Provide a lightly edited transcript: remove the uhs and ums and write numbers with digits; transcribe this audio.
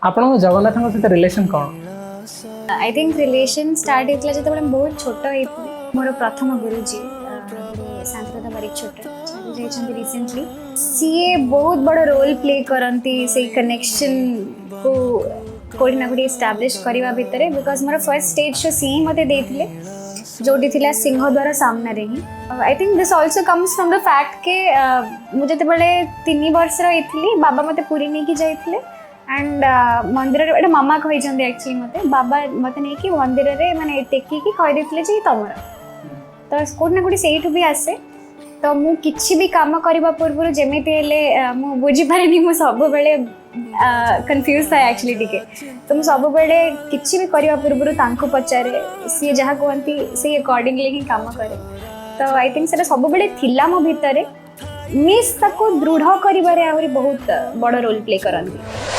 आपन जगन्नाथ सहित रिलेशन कौन? आई थिंक रिलेशन स्टार्ट होता जो बहुत छोट होती मोर प्रथम गुरुजी शांतदा बारिक छोट चली जाइए रिसेंटली सी बहुत बड़ रोल प्ले करती से कनेक्शन को कोड़ी ना कोड़ी एस्टाब्लिश करने भितर बिकज मोर फर्स्ट स्टेज शो सी ही मत देते जोटी थी सिंहद्वार सामने ही I think this also comes from the fact के मुझे 3 वर्ष रही बाबा मत पूरी नहीं की जाते एंड मंदिर एटा मामा कही एक्चुअली मते बाबा मत नहीं कि मंदिर रे माने टेकिकी कहि देथिले जे तमरा तो कोड ना कोडी सेठु भी आसे तो मु किछि भी काम करबा पूर्व जेमिति हेले मु बुझी पारेनी मु सब बेले कंफ्यूज था एक्चुअली टिके तो मु सब बेले किछि भी करबा पूर्व तांको पचारे सी जहा कहंती से अकॉर्डिंगली ही काम करे तो आई थिंक सेटा सब बेले थिला मो भितरे मिस ताको दृढ़ करिबारे आहुरी बहुत बड़ रोल प्ले करंती।